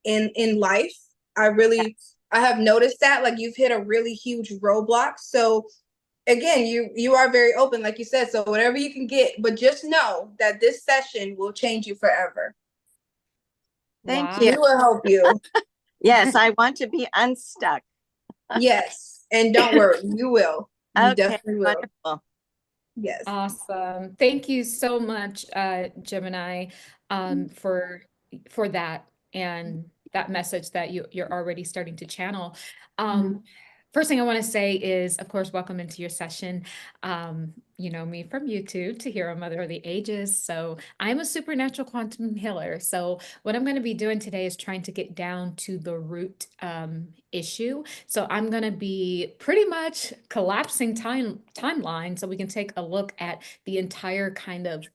in life. I have noticed that, like, you've hit a really huge roadblock. So again, you are very open, like you said. So whatever you can get, but just know that this session will change you forever. Thank Wow. you. We will help you. Yes, I want to be unstuck. Yes. And don't worry, you will. You Okay, definitely will. wonderful. Yes. Awesome. Thank you so much, Gemini, for that and that message that you're already starting to channel. First thing I want to say is, of course, welcome into your session. You know me from YouTube to Hero Mother of the Ages. So I'm a supernatural quantum healer. So what I'm going to be doing today is trying to get down to the root issue. So I'm going to be pretty much collapsing timeline so we can take a look at the entire kind of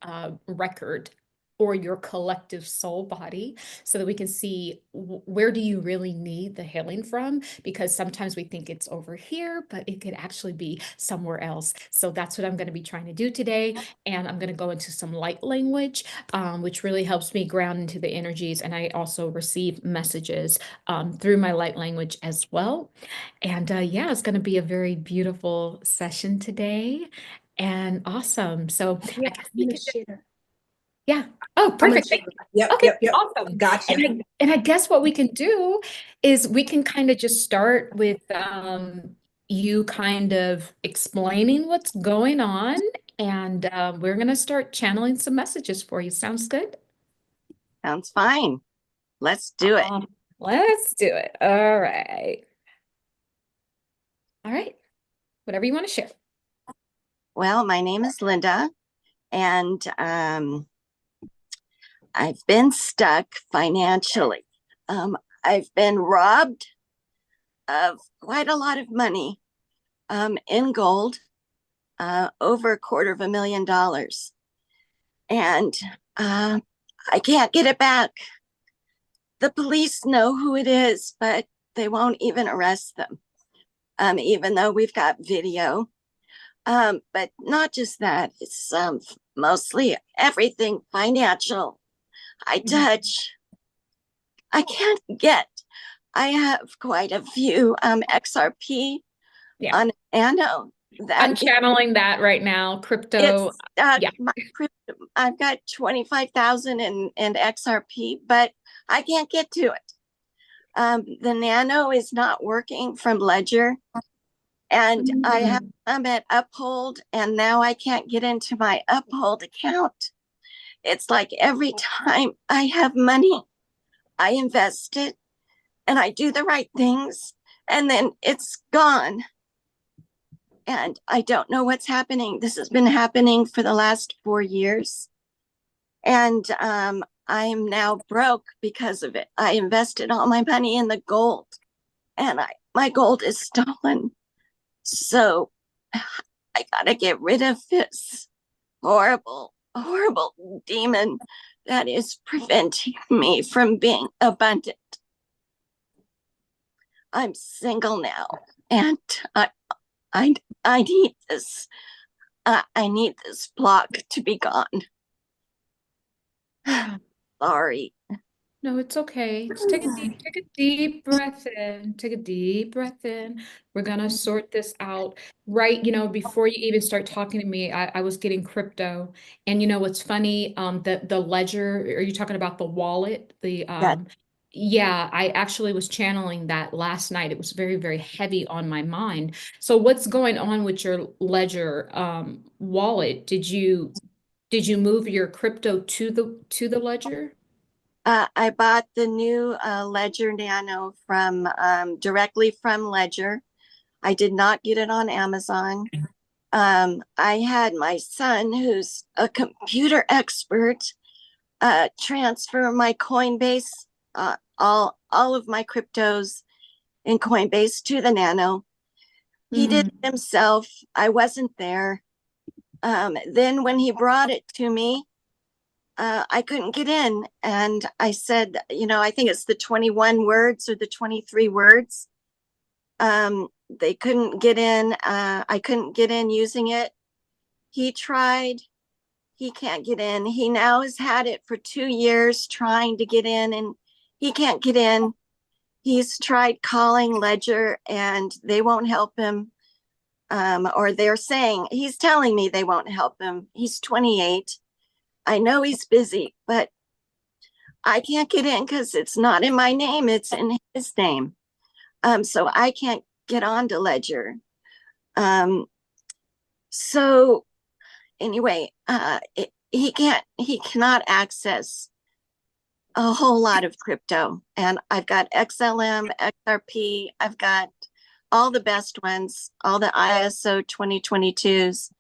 record or your collective soul body so that we can see where do you really need the healing from, because sometimes we think it's over here, but it could actually be somewhere else. So that's what I'm going to be trying to do today. And I'm going to go into some light language, which really helps me ground into the energies. And I also receive messages through my light language as well. And yeah, it's going to be a very beautiful session today and awesome. So Yeah, I guess I'm we gonna could, share. yeah. Oh, I'm gonna perfect. share. Yep, Okay, yep, yep. awesome. Gotcha. And I guess what we can do is we can kind of just start with you kind of explaining what's going on, and we're gonna start channeling some messages for you. Sounds good? Sounds fine. Let's do it. Let's do it. All right. All right. Whatever you want to share. Well, my name is Linda, and I've been stuck financially. I've been robbed of quite a lot of money in gold, over $250,000. And I can't get it back. The police know who it is, but they won't even arrest them, even though we've got video. But not just that, it's mostly everything financial. I touch, I can't get. I have quite a few XRP Yeah. on Nano. I'm channeling that right now. Crypto. Yeah. I've got 25,000 in XRP, but I can't get to it. The Nano is not working from Ledger, and I have I'm at Uphold, and now I can't get into my Uphold account. It's like every time I have money, I invest it and I do the right things, and then it's gone. And I don't know what's happening. This has been happening for the last 4 years. And I'm now broke because of it. I invested all my money in the gold, and my gold is stolen. So I gotta get rid of this horrible, horrible demon that is preventing me from being abundant. I'm single now, and I, I need this. I need this block to be gone. Sorry. No, it's okay. Just take a deep breath in. Take a deep breath in. We're gonna sort this out. Right, before you even start talking to me, I was getting crypto. And you know what's funny? The ledger, are you talking about the wallet? Yes. Yeah, I actually was channeling that last night. It was very, very heavy on my mind. So what's going on with your ledger wallet? Did you move your crypto to the ledger? I bought the new Ledger Nano from directly from Ledger. I did not get it on Amazon. I had my son, who's a computer expert, transfer my Coinbase, all of my cryptos in Coinbase to the Nano. He did it himself. I wasn't there. Then when he brought it to me, I couldn't get in. And I said, I think it's the 21 words or the 23 words. They couldn't get in. I couldn't get in using it. He tried. He can't get in. He now has had it for 2 years trying to get in, and he can't get in. He's tried calling Ledger and they won't help him. Or he's telling me they won't help him. He's 28. I know he's busy, but I can't get in because it's not in my name, it's in his name. So I can't get on to Ledger. Um, so anyway, he cannot access a whole lot of crypto. And I've got XLM, XRP, I've got all the best ones, all the ISO 2022s.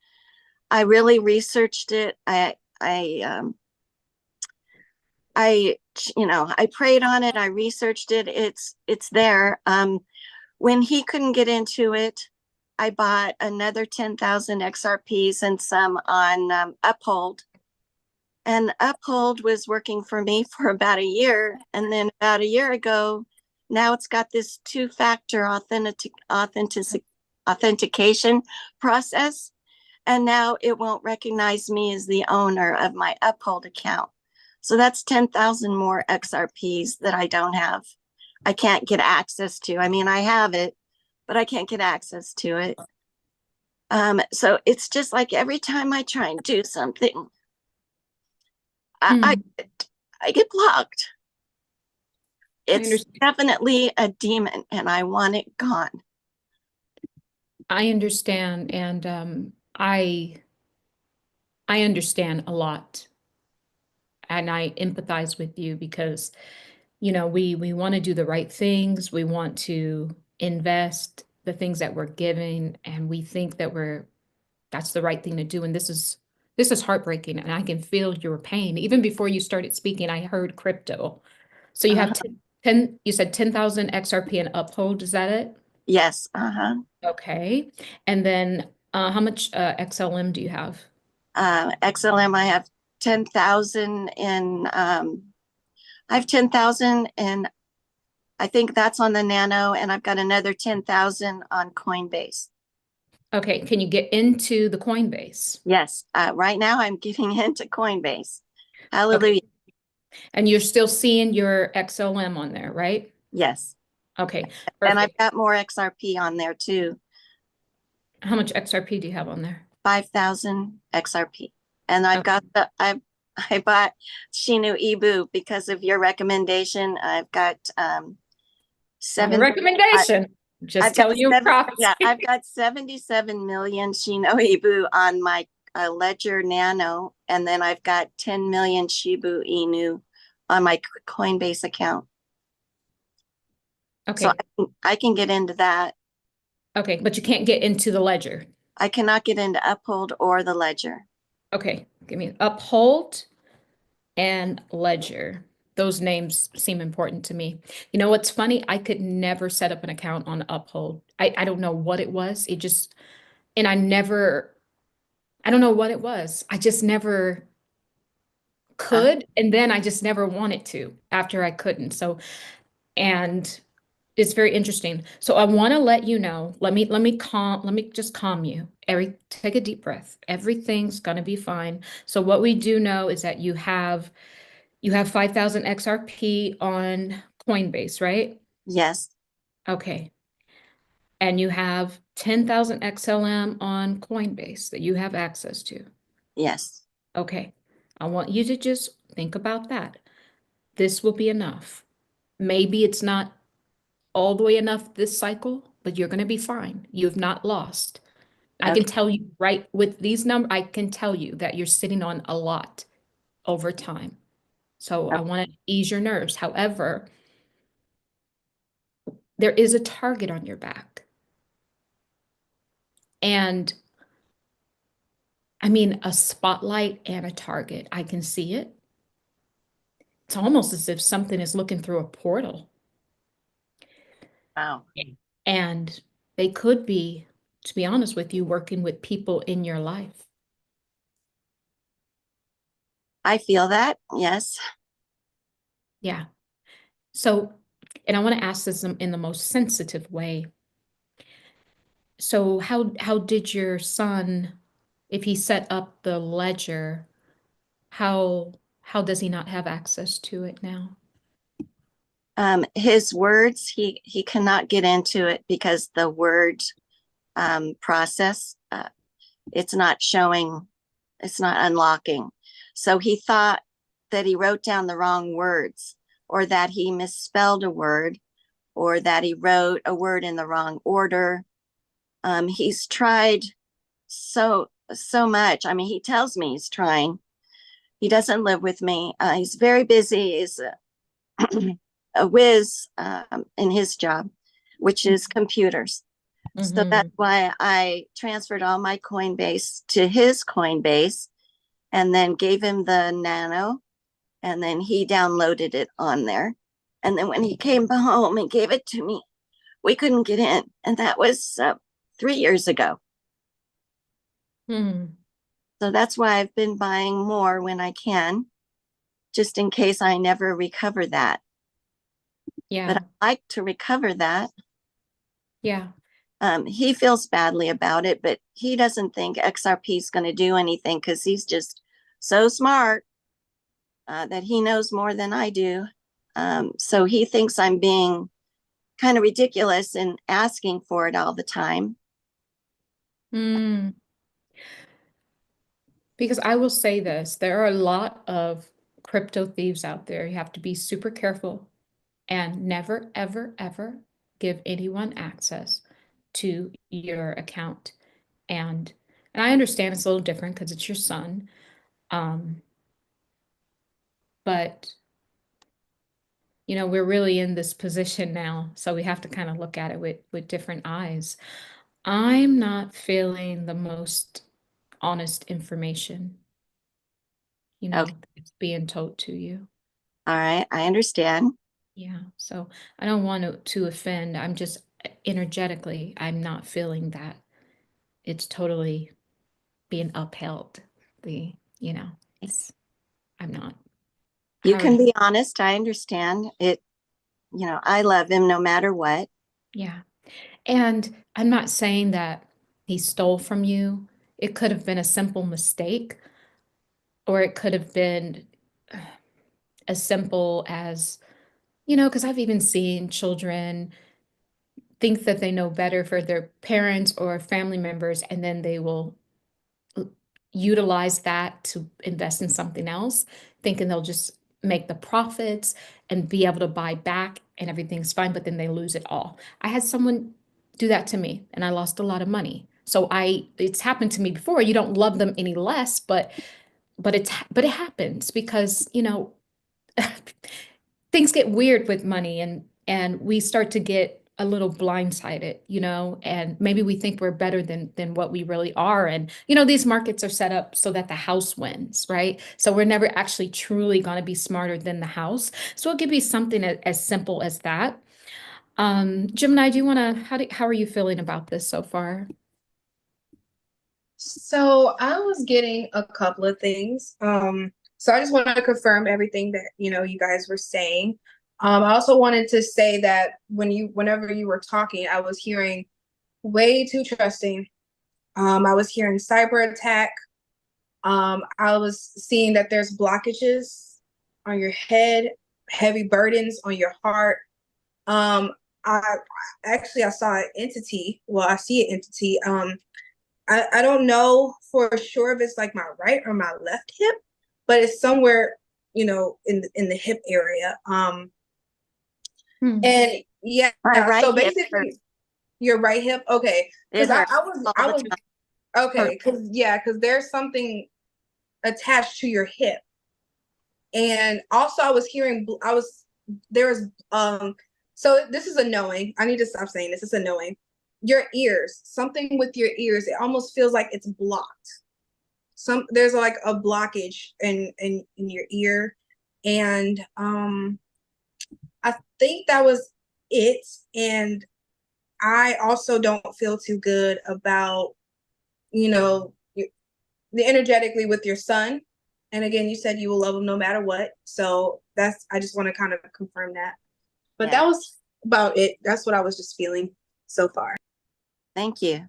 I really researched it. I prayed on it. I researched it. It's there. When he couldn't get into it, I bought another 10,000 XRPs and some on Uphold. And Uphold was working for me for about a year. And then about a year ago, now it's got this two-factor authentication process. And now it won't recognize me as the owner of my Uphold account. So that's 10,000 more XRPs that I don't have. I can't get access to. I mean, I have it, but I can't get access to it. So it's just like every time I try and do something, I get blocked. It's definitely a demon and I want it gone. I understand. And I understand a lot. And I empathize with you because, we want to do the right things. We want to invest the things that we're giving, and we think that that's the right thing to do. And this is heartbreaking, and I can feel your pain. Even before you started speaking, I heard crypto. So you have 10, you said 10,000 XRP and Uphold, is that it? Yes. Okay. And then how much XLM do you have? XLM, I have 10,000 in, I have 10,000 and I think that's on the Nano, and I've got another 10,000 on Coinbase. Okay, can you get into the Coinbase? Yes, right now I'm getting into Coinbase. Hallelujah. Okay. And you're still seeing your XLM on there, right? Yes. Okay, and I've perfect. got more XRP on there too. How much XRP do you have on there? 5,000 XRP. And I've got I bought Shinu Ibu because of your recommendation. I've got A recommendation. Just telling you profits. Yeah, I've got 77 million Shino Ibu on my Ledger Nano, and then I've got 10 million Shibu Inu on my Coinbase account. Okay. So I can get into that. Okay, but you can't get into the Ledger. I cannot get into Uphold or the Ledger. Okay, give me Uphold and Ledger. Those names seem important to me. You know what's funny? I could never set up an account on Uphold. I don't know what it was. And I don't know what it was. I just never could. And then I just never wanted to after I couldn't. And it's very interesting. So I want to let you know, let me just calm you. Take a deep breath. Everything's gonna be fine. So what we do know is that you have 5,000 XRP on Coinbase, right? Yes. Okay. And you have 10,000 XLM on Coinbase that you have access to. Yes. Okay. I want you to just think about that. This will be enough. Maybe it's not all the way enough this cycle, but you're going to be fine. You have not lost. I can tell you right with these numbers, I can tell you that you're sitting on a lot over time. So I want to ease your nerves. However, there is a target on your back. And I mean, a spotlight and a target. I can see it. It's almost as if something is looking through a portal. Wow. And they could be, to be honest with you, working with people in your life. I feel that. Yes. Yeah. So, and I want to ask this in the most sensitive way. So how did your son, if he set up the ledger, how does he not have access to it now? His words, he cannot get into it because the word process, it's not showing, it's not unlocking. So he thought that he wrote down the wrong words, or that he misspelled a word, or that he wrote a word in the wrong order. He's tried so much. I mean, he tells me he's trying. He doesn't live with me. He's very busy. He's a whiz in his job, which is computers. So that's why I transferred all my Coinbase to his Coinbase, and then gave him the Nano, and then he downloaded it on there. And then when he came home and gave it to me, we couldn't get in. And that was 3 years ago. So that's why I've been buying more when I can, just in case I never recover that. Yeah. But I like to recover that. Yeah. He feels badly about it, but he doesn't think XRP is going to do anything because he's just so smart that he knows more than I do. So he thinks I'm being kind of ridiculous and asking for it all the time. Because I will say this, there are a lot of crypto thieves out there. You have to be super careful and never, ever, ever give anyone access to your account. And I understand it's a little different because it's your son. But you know, we're really in this position now, so we have to kind of look at it with different eyes. I'm not feeling the most honest information, you know, Okay. it's being told to you. All right, I understand. Yeah, so I don't want to offend. I'm just energetically, I'm not feeling that it's totally being upheld. You know, I'm not. You How are can you? be honest. I understand it. You know, I love him no matter what. Yeah. And I'm not saying that he stole from you. It could have been a simple mistake, or it could have been as simple as, you know, because I've even seen children think that they know better for their parents or family members, and then they will utilize that to invest in something else, thinking they'll just make the profits and be able to buy back and everything's fine, but then they lose it all. I had someone do that to me and I lost a lot of money. So it's happened to me before. You don't love them any less, but it happens because, you know, things get weird with money, and we start to get a little blindsided, you know, and maybe we think we're better than what we really are. And you know, these markets are set up so that the house wins, right? So we're never actually truly going to be smarter than the house. So I'll give you something as simple as that. Gemini, do you want to, how are you feeling about this so far? So I was getting a couple of things. So I just want to confirm everything that, you know, you guys were saying. I also wanted to say that whenever you were talking, I was hearing way too trusting. I was hearing cyber attack. I was seeing that there's blockages on your head, heavy burdens on your heart. I actually I saw an entity. Well, I see an entity. I don't know for sure if it's like my right or my left hip, but it's somewhere, you know, in the hip area. And yeah, My right so hip basically hurts. your right hip, okay. It Because hurts I all the was time. okay, because there's something attached to your hip. And also I was hearing there was so this is a knowing. I need to stop saying this. It's a knowing. Your ears, something with your ears, it almost feels like it's blocked. There's like a blockage in your ear. And I think that was it. And I also don't feel too good about, you know, the energetically with your son. And again, you said you will love him no matter what. So I just want to kind of confirm that. But Yeah. that was about it. That's what I was just feeling so far. Thank you.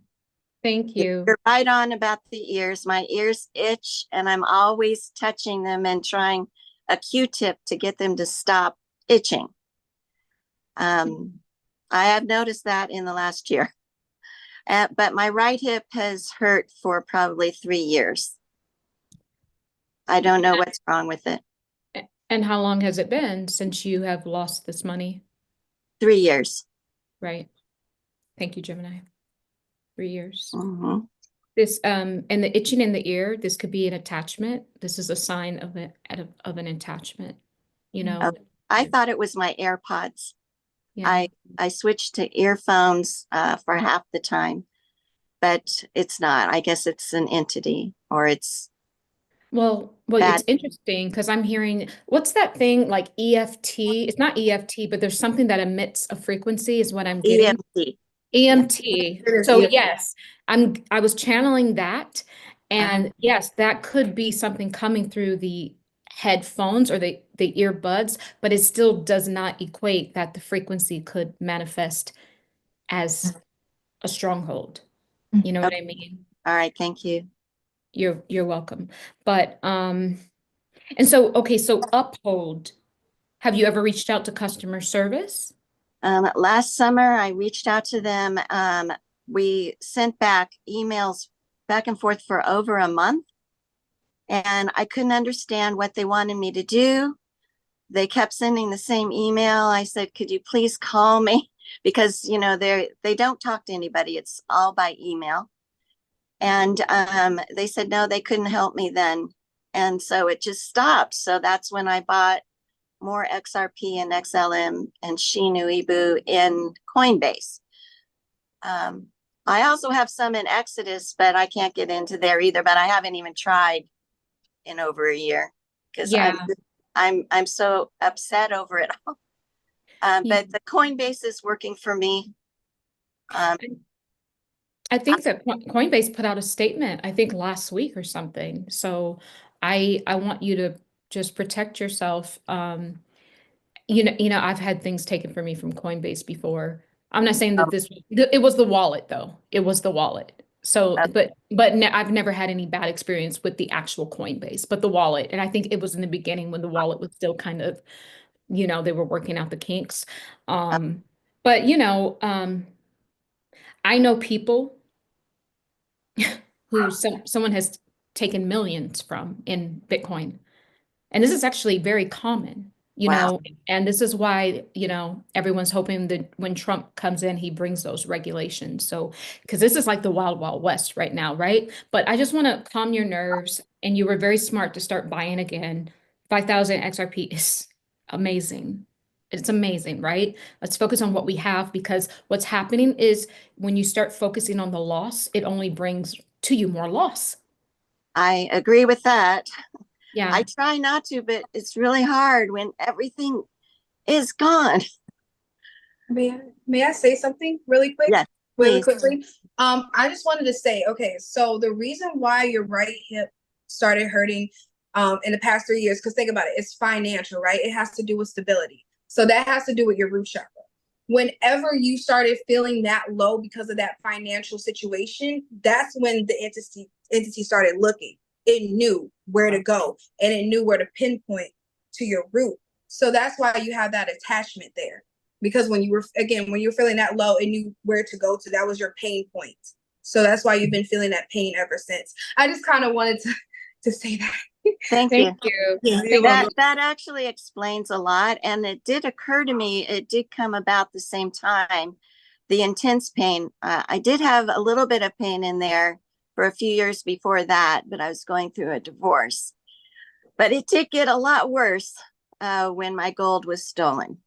Thank you. You're right on about the ears. My ears itch, and I'm always touching them and trying a Q-tip to get them to stop itching. I have noticed that in the last year. But my right hip has hurt for probably 3 years. I don't know what's wrong with it. And how long has it been since you have lost this money? 3 years. Right. Thank you, Gemini. 3 years. Mm-hmm. This and the itching in the ear, this could be an attachment. This is a sign of an attachment, you know. Oh, I thought it was my AirPods. Yeah. I switched to earphones for half the time, but it's not. I guess it's an entity, or it's Well, bad. it's interesting because I'm hearing, what's that thing like EFT? It's not EFT, but there's something that emits a frequency is what I'm getting. EMT. EMT. It is So EFT. yes, I was channeling that. And yes, that could be something coming through the headphones or the earbuds, but it still does not equate that the frequency could manifest as a stronghold. You know what I mean? All right, thank you. You're welcome. But and so okay, so Uphold, have you ever reached out to customer service? Last summer, I reached out to them. We sent back emails back and forth for over a month, and I couldn't understand what they wanted me to do. They kept sending the same email. I said, could you please call me? Because, you know, they don't talk to anybody. It's all by email. And they said, no, they couldn't help me then. And so it just stopped. So that's when I bought more XRP and XLM and Shinu Ibu in Coinbase. I also have some in Exodus, but I can't get into there either. But I haven't even tried in over a year because Yeah. I'm so upset over it all. But the Coinbase is working for me. I think that Coinbase put out a statement, I think last week or something. So I want you to just protect yourself. You know, I've had things taken from me from Coinbase before. I'm not saying that it was the wallet though. It was the wallet. So, but I've never had any bad experience with the actual Coinbase, but the wallet. And I think it was in the beginning when the wallet was still kind of, you know, they were working out the kinks. But you know, I know people who someone has taken millions from in Bitcoin. And this is actually very common, you Wow. know, and this is why, you know, everyone's hoping that when Trump comes in, he brings those regulations. So, because this is like the wild, wild west right now, right? But I just want to calm your nerves. And you were very smart to start buying again. 5,000 XRP is amazing. It's amazing, right? Let's focus on what we have because what's happening is when you start focusing on the loss, it only brings to you more loss. I agree with that. Yeah. I try not to, but it's really hard when everything is gone. May I say something really quick? Yes, really please. quickly. I just wanted to say, okay, so the reason why your right hip started hurting in the past 3 years, because think about it, it's financial, right? It has to do with stability. So that has to do with your root chakra. Whenever you started feeling that low because of that financial situation, that's when the entity started looking. It knew where to go and it knew where to pinpoint to your root. So that's why you have that attachment there. Because when you were feeling that low, it knew where to go to. That was your pain point. So that's why you've been feeling that pain ever since. I just kind of wanted to say that. Thank you. Yeah, that actually explains a lot. And it did occur to me, it did come about the same time, the intense pain. I did have a little bit of pain in there for a few years before that, but I was going through a divorce. But it did get a lot worse when my gold was stolen.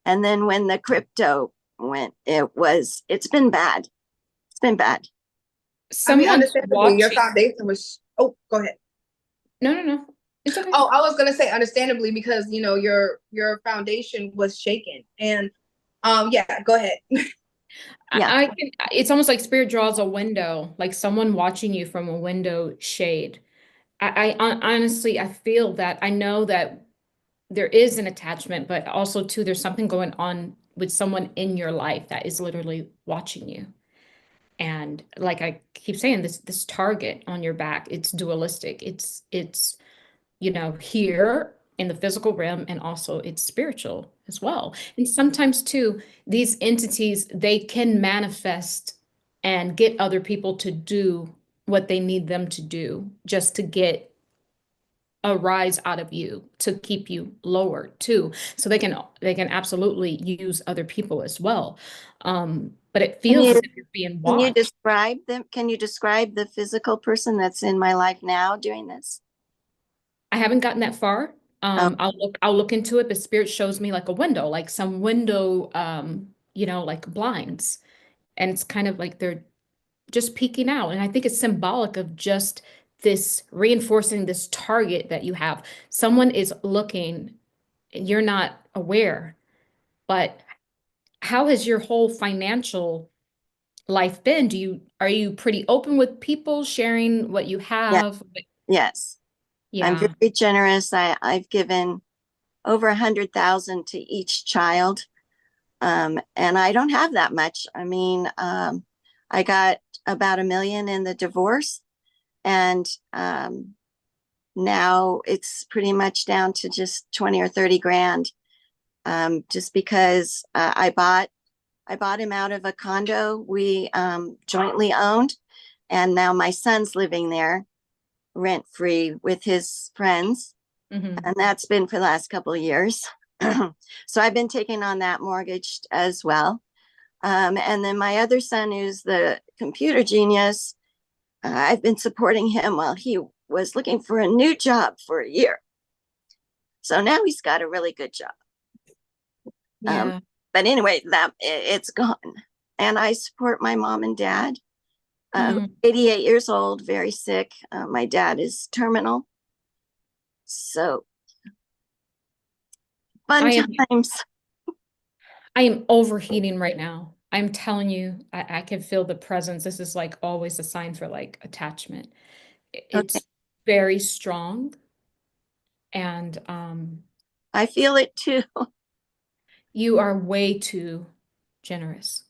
And then when the crypto went, it's been bad. It's been bad. Someone's watching. Your foundation was, go ahead. No. It's okay. Oh, I was gonna say understandably because you know your foundation was shaken. And yeah, go ahead. Yeah. It's almost like spirit draws a window, like someone watching you from a window shade. I honestly, I feel that I know that there is an attachment, but also too, there's something going on with someone in your life that is literally watching you. And like I keep saying, this target on your back, it's dualistic. It's, you know, here in the physical realm, and also it's spiritual as well. And sometimes too, these entities, they can manifest and get other people to do what they need them to do just to get a rise out of you, to keep you lower too. So they can absolutely use other people as well. But it Can feels you, as if you're being can you watched. describe them? Can you describe the physical person that's in my life now doing this? I haven't gotten that far. Oh, I'll look into it, but spirit shows me like a window, like some window, like blinds. And it's kind of like they're just peeking out. And I think it's symbolic of just this reinforcing this target that you have. Someone is looking, and you're not aware. But how has your whole financial life been? Are you pretty open with people sharing what you yeah, have? yes. I'm Yeah. very generous. I've given over 100,000 to each child. And I don't have that much. I mean, I got about 1 million in the divorce, and now it's pretty much down to just 20 or 30 grand. Just because I bought him out of a condo we jointly owned, and now my son's living there rent free with his friends, Hmm. and that's been for the last couple of years. So I've been taking on that mortgage as well. And then my other son, who's the computer genius, I've been supporting him while he was looking for a new job for a year. So now he's got a really good job. Um, Yeah. but anyway, that it's gone. And I support my mom and dad. Mm. 88 years old, very sick. My dad is terminal. So fun I am times. I am overheating right now. I'm telling you, I can feel the presence. This is like always a sign for like attachment. Okay. It's very strong. And I feel it too. you are way too generous.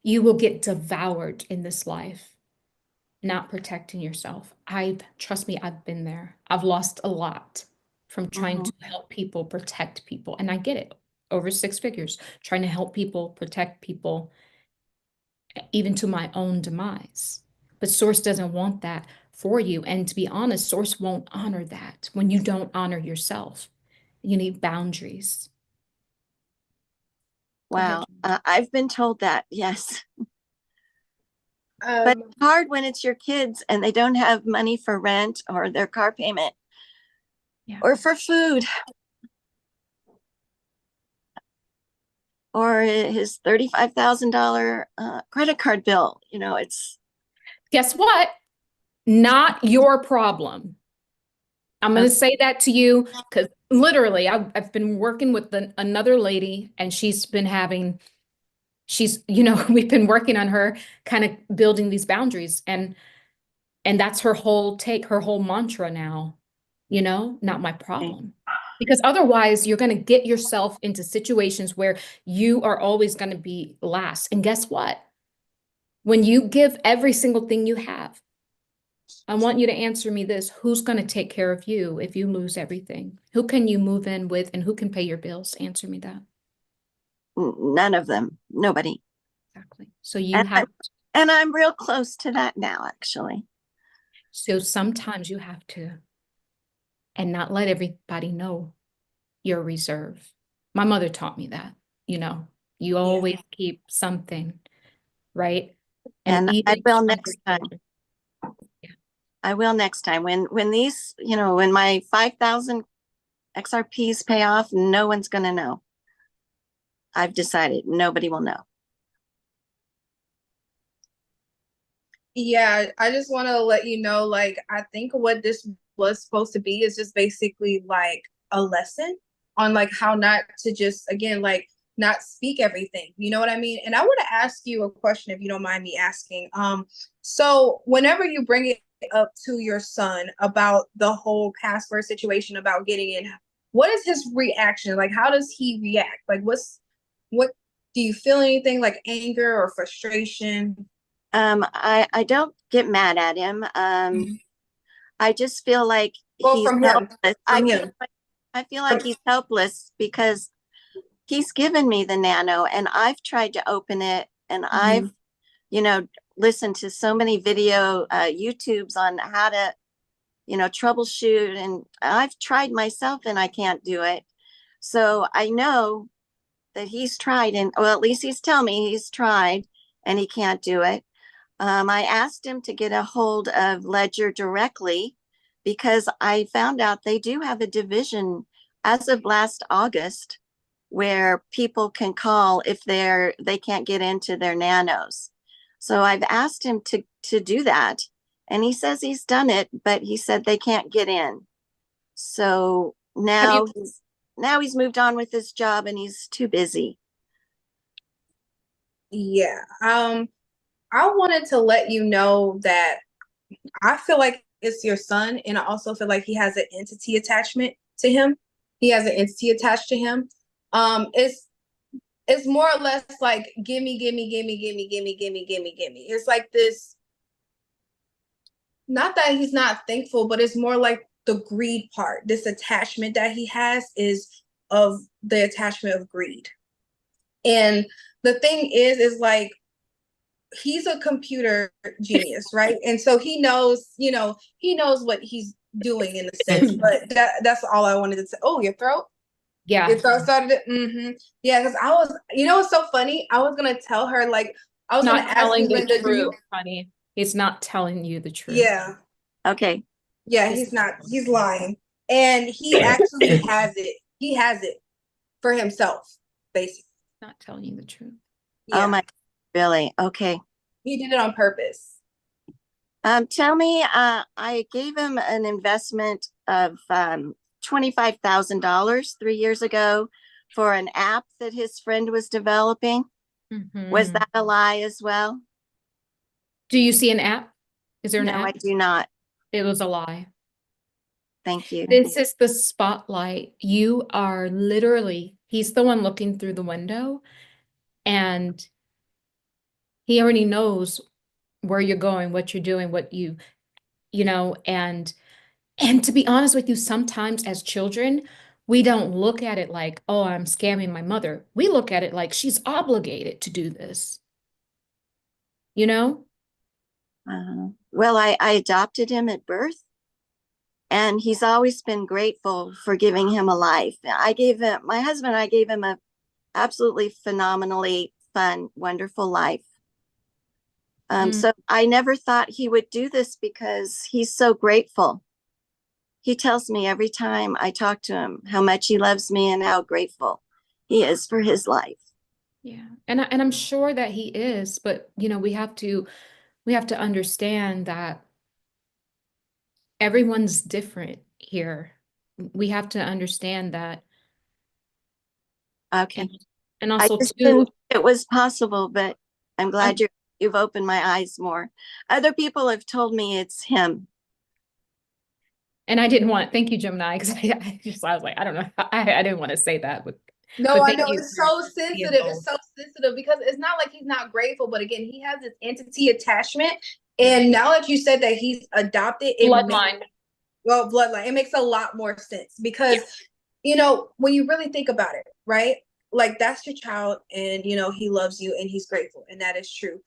You will get devoured in this life, not protecting yourself. Trust me, I've been there. I've lost a lot from trying Mhm. to help people protect people. And I get it. Over 6 figures, trying to help people protect people, even to my own demise. But Source doesn't want that for you. And to be honest, Source won't honor that when you don't honor yourself. You need boundaries. Go ahead. Wow. I've been told that, yes. But Um, it's hard when it's your kids and they don't have money for rent or their car payment Yeah. or for food or his $35,000 credit card bill. It's Guess what? Not your problem. I'm going to say that to you because literally I've been working with another lady, and we've been working on her kind of building these boundaries, and that's her whole mantra now, not my okay. problem. Because otherwise you're going to get yourself into situations where you are always going to be last. And guess what? When you give every single thing you have, I want you to answer me this. Who's going to take care of you if you lose everything? Who can you move in with, and who can pay your bills? Answer me that. None of them, nobody. Exactly. So you And have, I'm real close to that now, actually. so sometimes you have to, and not let everybody know your reserve. My mother taught me that, you yeah. always keep something, right? And And I even will on your next time. children. Yeah. I will next time. When these, when my 5,000 XRPs pay off, no one's going to know. I've decided nobody will know. Yeah, I just want to let you know, like, I think what this was supposed to be is just basically like a lesson on like how not to just, again, like not speak everything. You know what I mean? And I want to ask you a question if you don't mind me asking. So whenever you bring it up to your son about the whole password situation about getting in, what is his reaction? Like, how does he react? Like, what do you feel anything like anger or frustration? I don't get mad at him. I just feel like Well, he's from him, helpless. I from feel him. I feel like he's helpless because he's given me the nano and I've tried to open it and I've, listened to so many video YouTubes on how to, troubleshoot, and I've tried myself and I can't do it. So I know that he's tried, and well, at least he's telling me he's tried and he can't do it. I asked him to get a hold of Ledger directly because I found out they do have a division as of last August where people can call if they can't get into their nanos. So I've asked him to do that, and he says he's done it, but he said they can't get in. So now he's moved on with his job and he's too busy. Yeah. I wanted to let you know that I feel like it's your son, and I also feel like he has an entity attachment to him. He has an entity attached to him. It's more or less like gimme, gimme, gimme, gimme, gimme, gimme, gimme, gimme. It's like this, not that he's not thankful, but it's more like the greed part. This attachment that he has is of the attachment of greed. And the thing is like, he's a computer genius, right? And so he knows, he knows what he's doing in a sense, but that's all I wanted to say. Oh, your throat? Yeah. Your throat started it? Yeah, because I was, it's so funny. I was going to tell her, like, I was going to ask you, Linda, honey. He's not telling you the truth. Yeah. Okay. Yeah, he's not. He's lying. And he actually has it. He has it for himself, basically. Not telling you the truth. Yeah. Oh my, really? Okay. He did it on purpose. Tell me, I gave him an investment of $25,000 3 years ago for an app that his friend was developing. Mm-hmm. Was that a lie as well? Do you see an app? Is there an app? No, I do not. It was a lie. Thank you. This is the spotlight. You are literally, he's the one looking through the window, and he already knows where you're going, what you're doing, what and to be honest with you, sometimes as children, we don't look at it like, oh, I'm scamming my mother. We look at it like she's obligated to do this. Well, I adopted him at birth, and he's always been grateful for giving him a life. My husband and I gave him a absolutely phenomenally fun, wonderful life. So I never thought he would do this because he's so grateful. He tells me every time I talk to him how much he loves me and how grateful he is for his life. Yeah. And I'm sure that he is, but we have to understand that everyone's different here. We have to understand that. Okay. And also too, it was possible, but I'm glad you've opened my eyes more. Other people have told me it's him. And I didn't want, thank you, Gemini, because I was like, I don't know, I didn't want to say that, but I know it's so sensitive. It's so sensitive because it's not like he's not grateful, but again, he has this entity attachment. And now that you said that he's adopted, bloodline. Bloodline, it makes a lot more sense because, when you really think about it, right? Like, that's your child, and he loves you and he's grateful, and that is true.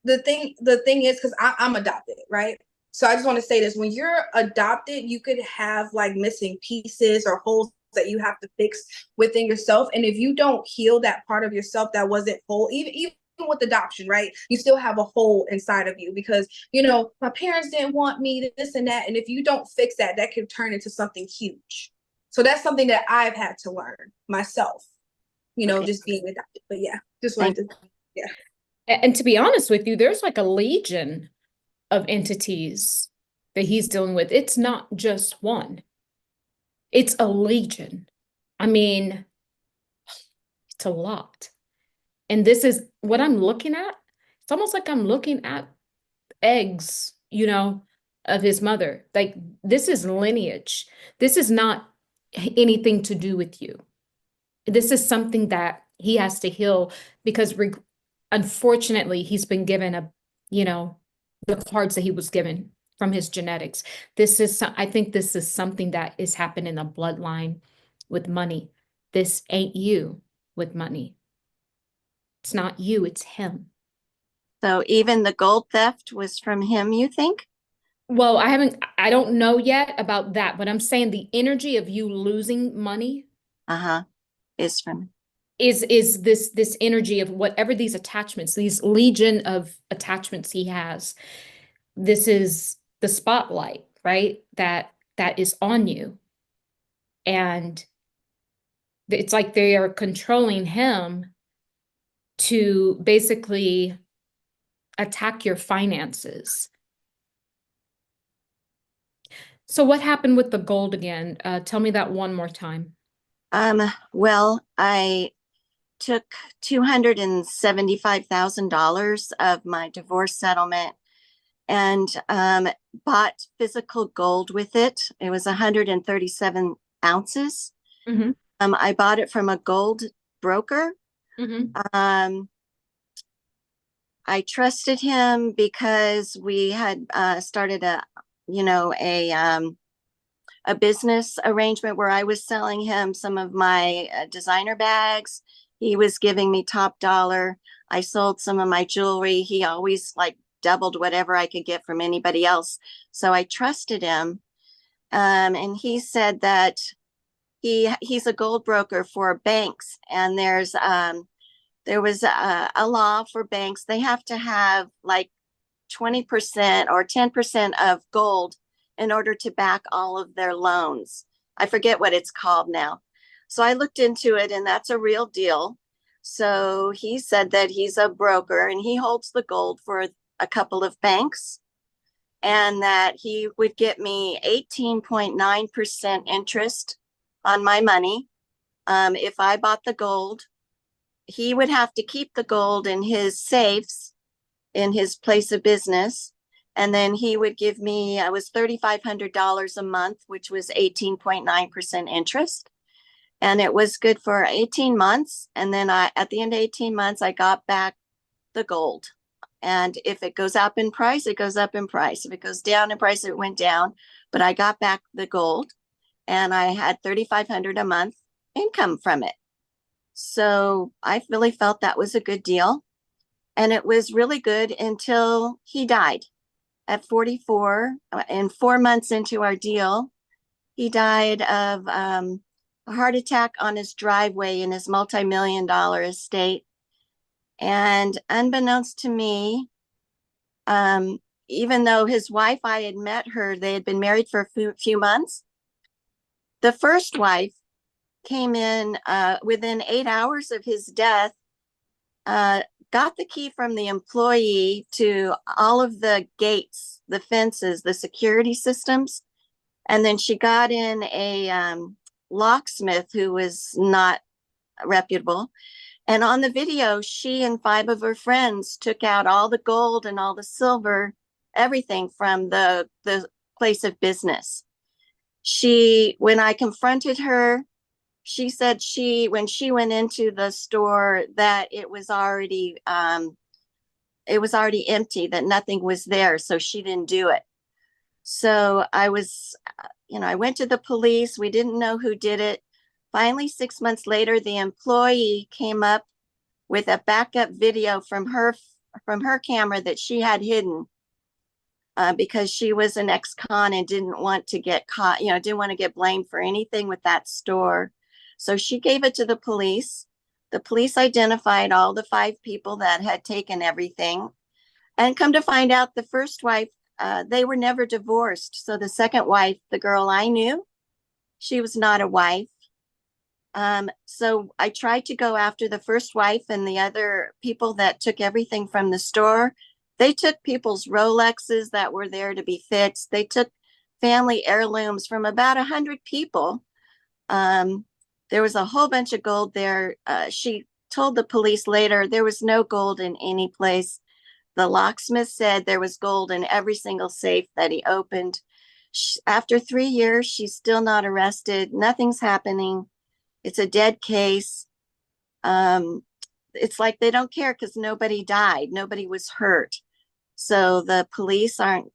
The thing is, because I'm adopted, right? So I just want to say this: when you're adopted, you could have like missing pieces or holes that you have to fix within yourself. And if you don't heal that part of yourself that wasn't whole, even with adoption, right? You still have a hole inside of you because, my parents didn't want me, this and that. And if you don't fix that, that could turn into something huge. So that's something that I've had to learn myself, just being adopted. But yeah, just wanted to, yeah. And to be honest with you, there's like a legion of entities that he's dealing with. It's not just one. It's a legion. I mean, it's a lot. And this is what I'm looking at. It's almost like I'm looking at eggs, of his mother. Like, this is lineage. This is not anything to do with you. This is something that he has to heal because unfortunately he's been given the cards that he was given from his genetics. I think this is something that is happening in the bloodline. with money. This ain't you with money. It's not you, it's him. So even the gold theft was from him, you think? Well, I don't know yet about that, but I'm saying the energy of you losing money Uh-huh. Is from. is this energy of whatever these attachments, these legion of attachments he has. This is the spotlight, right? That is on you. And it's like they are controlling him to basically attack your finances. So what happened with the gold again? Tell me that one more time. Well, I took $275,000 of my divorce settlement and bought physical gold with it. It was 137 ounces. Mm-hmm. I bought it from a gold broker. Mm-hmm. I trusted him because we had started a business arrangement where I was selling him some of my designer bags. He was giving me top dollar. I sold some of my jewelry. He always like doubled whatever I could get from anybody else. So I trusted him. And he said that he's a gold broker for banks, and there was a law for banks. They have to have like 20% or 10% of gold in order to back all of their loans. I forget what it's called now. So I looked into it, and that's a real deal. So he said that he's a broker and he holds the gold for a couple of banks, and that he would get me 18.9% interest on my money if I bought the gold. He would have to keep the gold in his safes in his place of business. And then he would give me, I was $3,500 a month, which was 18.9% interest. And it was good for 18 months. And then at the end of 18 months, I got back the gold. And if it goes up in price, it goes up in price. If it goes down in price, it went down. But I got back the gold, and I had $3,500 a month income from it. So I really felt that was a good deal. And it was really good until he died at 44. And 4 months into our deal, he died of a heart attack on his driveway in his multi-million-dollar estate. And unbeknownst to me, even though his wife, I had met her, they had been married for a few months. The first wife came in within 8 hours of his death, got the key from the employee to all of the gates, the fences, the security systems. And then she got in a locksmith who was not reputable. And on the video, she and 5 of her friends took out all the gold and all the silver, everything from the place of business. When I confronted her, she said when she went into the store, that it was already empty, that nothing was there, so she didn't do it. So I went to the police. We didn't know who did it. Finally, 6 months later, the employee came up with a backup video from her camera that she had hidden because she was an ex-con and didn't want to get caught, didn't want to get blamed for anything with that store. So she gave it to the police. The police identified all the 5 people that had taken everything. And come to find out, the first wife, they were never divorced. So the second wife, the girl I knew, she was not a wife. So I tried to go after the first wife and the other people that took everything from the store. They took people's Rolexes that were there to be fixed. They took family heirlooms from about 100 people. There was a whole bunch of gold there. She told the police later there was no gold in any place. The locksmith said there was gold in every single safe that he opened. After 3 years, she's still not arrested. Nothing's happening. It's a dead case. It's like they don't care because nobody died. Nobody was hurt. So the police aren't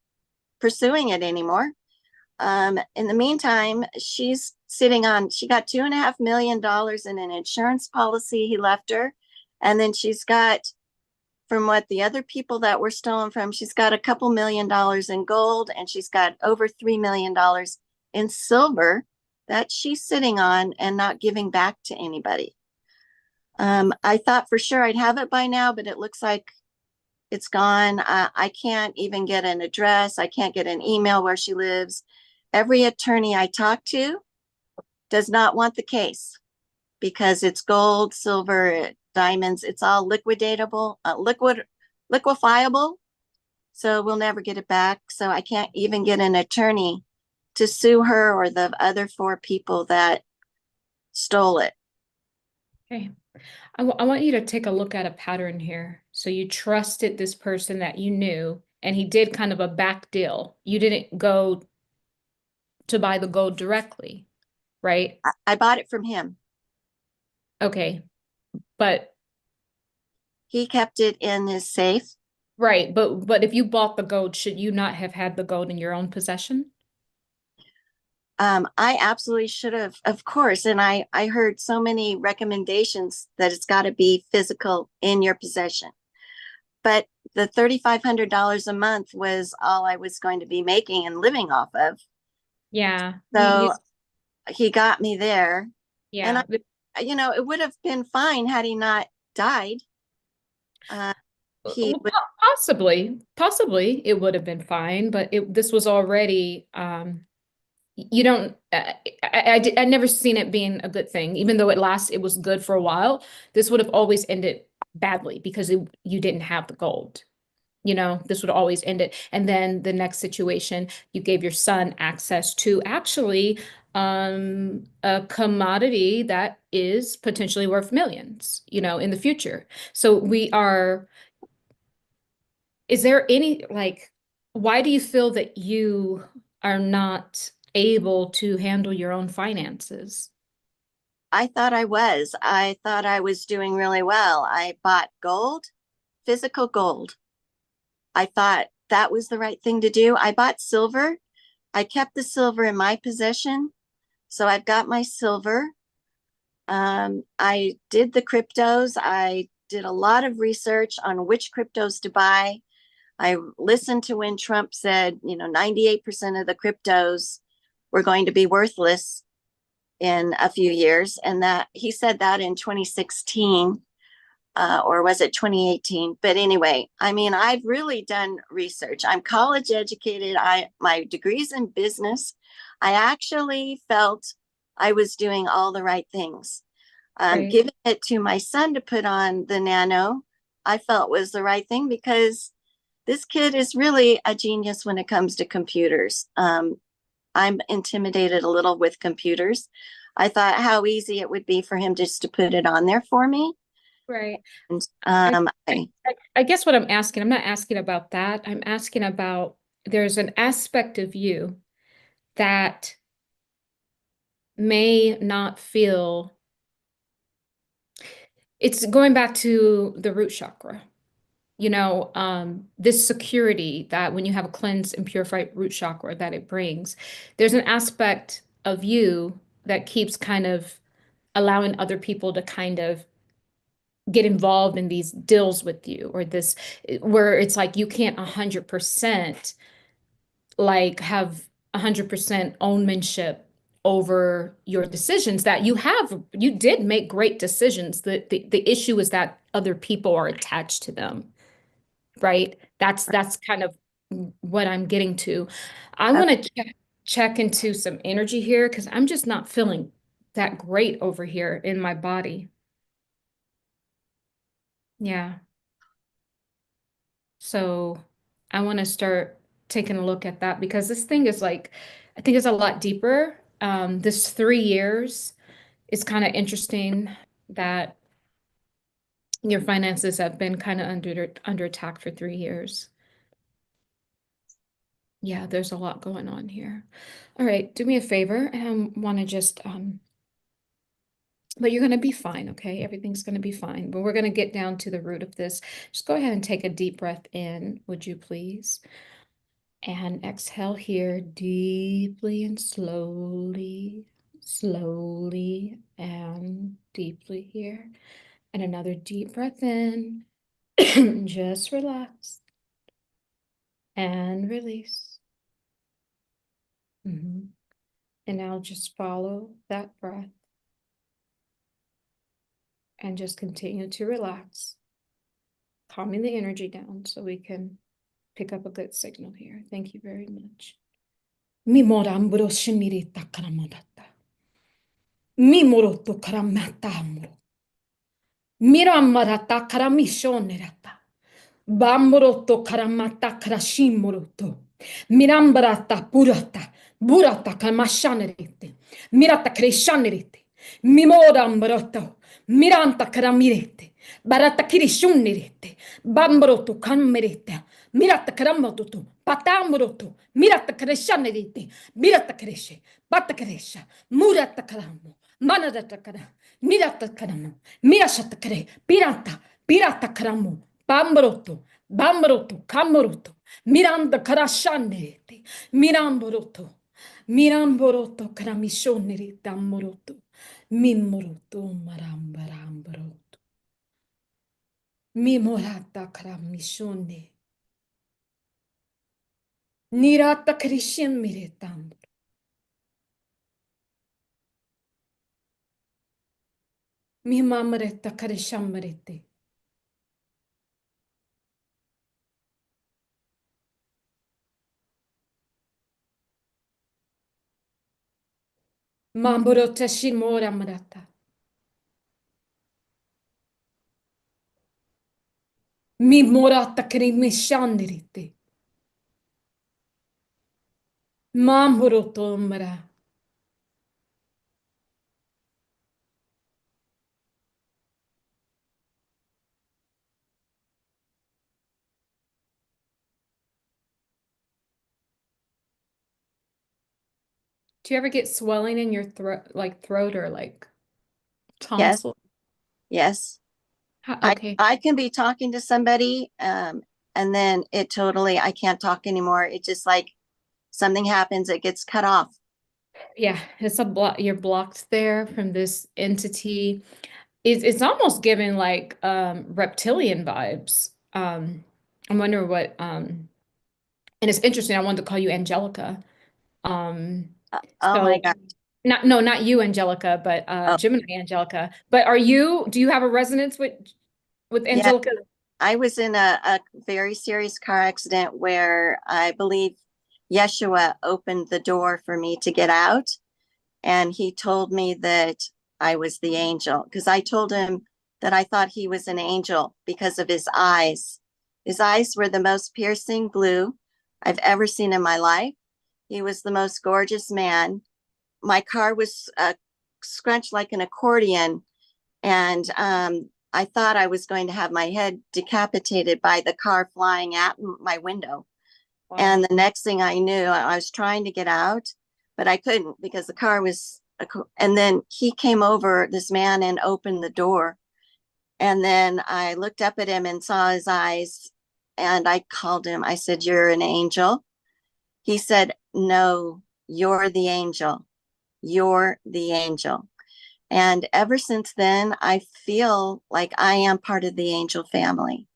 pursuing it anymore. In the meantime, she's sitting on, she got $2.5 million in an insurance policy he left her. And then she's got, from what the other people that were stolen from, she's got a couple $1 million in gold, and she's got over $3 million in silver that she's sitting on and not giving back to anybody. I thought for sure I'd have it by now, but it looks like it's gone. I can't even get an address. I can't get an email where she lives. Every attorney I talk to does not want the case because it's gold, silver, diamonds. It's all liquidatable, liquefiable. So we'll never get it back. So I can't even get an attorney to sue her or the other 4 people that stole it. Okay. I want you to take a look at a pattern here. So you trusted this person that you knew, and he did kind of a back deal. You didn't go to buy the gold directly, right? I bought it from him. Okay. But he kept it in his safe. Right, but if you bought the gold, should you not have had the gold in your own possession? I absolutely should have, of course. And I heard so many recommendations that it's got to be physical in your possession. But the $3,500 a month was all I was going to be making and living off of. Yeah. So he got me there. Yeah. And it would have been fine had he not died. Possibly it would have been fine, but this was already you don't I never seen it being a good thing, even though it was good for a while. This would have always ended badly because you didn't have the gold. This would always end it. And then the next situation, you gave your son access to actually a commodity that is potentially worth millions, in the future. So is there any, why do you feel that you are not able to handle your own finances? I thought I was. I thought I was doing really well. I bought gold, physical gold. I thought that was the right thing to do. I bought silver. I kept the silver in my possession. So I've got my silver. I did the cryptos. I did a lot of research on which cryptos to buy. I listened to when Trump said, 98% of the cryptos were going to be worthless in a few years. And that he said that in 2016, or was it 2018? But anyway, I've really done research. I'm college educated. My degree's in business. I actually felt I was doing all the right things. Right. Giving it to my son to put on the nano, I felt was the right thing because this kid is really a genius when it comes to computers. I'm intimidated a little with computers. I thought how easy it would be for him just to put it on there for me. Right. And, I guess what I'm asking, I'm not asking about that. I'm asking about there's an aspect of you that may not feel, it's going back to the root chakra. This security that when you have a cleansed and purified root chakra that it brings, there's an aspect of you that keeps kind of allowing other people to kind of get involved in these deals with you, or this where it's like you can't 100% have 100% ownership over your decisions that you did make great decisions. The issue is that other people are attached to them. Right? That's kind of what I'm getting to. I want to check into some energy here because I'm just not feeling that great over here in my body. Yeah. So I want to start taking a look at that because this thing is I think it's a lot deeper. This 3 years is kind of interesting that your finances have been kind of under attack for 3 years. Yeah, there's a lot going on here. All right, do me a favor, and I want to just but you're going to be fine, okay? Everything's going to be fine. But we're going to get down to the root of this. Just go ahead and take a deep breath in, would you please? And exhale here deeply and slowly. slowly and deeply here. And another deep breath in. Just relax and release. And now just follow that breath and just continue to relax, calming the energy down so we can pick up a good signal here. Thank you very much. Mimorambro shimirita karamodata. Mimoroto karamata amro. Miramarata karamishonerata. Bamboroto karamata karashimoroto. Mirambarata purata. Burata kamashanerete. Mirata kreshanerete. Mimorambaroto. Miranta karamirete. Barata kirishunnerete. Bamboroto kamerete. Mirata karamototo. Patamoroto. Mirata kreshanerete. Mirata kreshe. Bata kresha. Murata karamo. Manadata kara. Mirata karamo. Mirashata kare. Pirata. Pirata karamo. Bambroto, Bambroto, Camoroto, Miranda Carascianerete, Miramboroto, Miramboroto, Caramiscionerete, Amoroto, Mimoroto, Marambaramboroto, Mimorata Caramiscione, Nirata Crisciamirete, Mimamareta Carisciamerete. Mamborota Shimora Marata. Mi morata cremiscianderete. Mamboroto Mara. Do you ever get swelling in your throat, like throat or like Yes, tonsil? yes. Okay. I can be talking to somebody, and then I can't talk anymore. It just like something happens, it gets cut off. Yeah, it's a block. You're blocked there from this entity. It's almost giving like reptilian vibes. I wonder what and it's interesting. I wanted to call you Angelica. Um Oh my so God. not you, Angelica, but Oh, Gemini Angelica. But do you have a resonance with yeah. Angelica? I was in a very serious car accident where I believe Yeshua opened the door for me to get out. And he told me that I was the angel because I told him that I thought he was an angel because of his eyes. His eyes were the most piercing blue I've ever seen in my life. He was the most gorgeous man. My car was scrunched like an accordion, and I thought I was going to have my head decapitated by the car flying at my window. Wow. And the next thing I knew, I was trying to get out, but I couldn't because the car was, and then he came over, this man, and opened the door. And then I looked up at him and saw his eyes, and I called him. I said, "You're an angel." He said, "No, you're the angel. You're the angel." And ever since then, I feel like I am part of the angel family.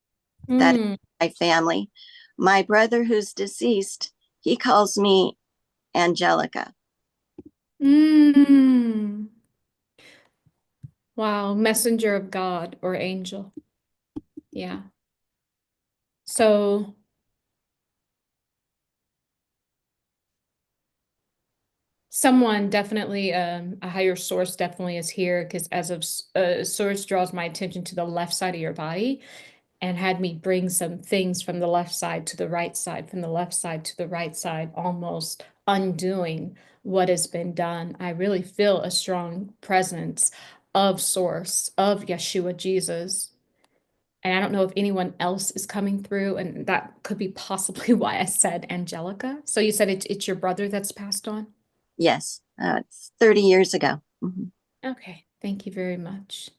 That is Mm. my family. My brother, who's deceased, he calls me Angelica. Mm. Wow, messenger of God or angel. Yeah. So someone definitely, a higher source definitely is here because as of source draws my attention to the left side of your body and had me bring some things from the left side to the right side, from the left side to the right side, almost undoing what has been done. I really feel a strong presence of source, of Yeshua, Jesus. And I don't know if anyone else is coming through, and that could be possibly why I said Angelica. So you said it's your brother that's passed on? Yes, it's 30 years ago. Mhm. Okay, thank you very much.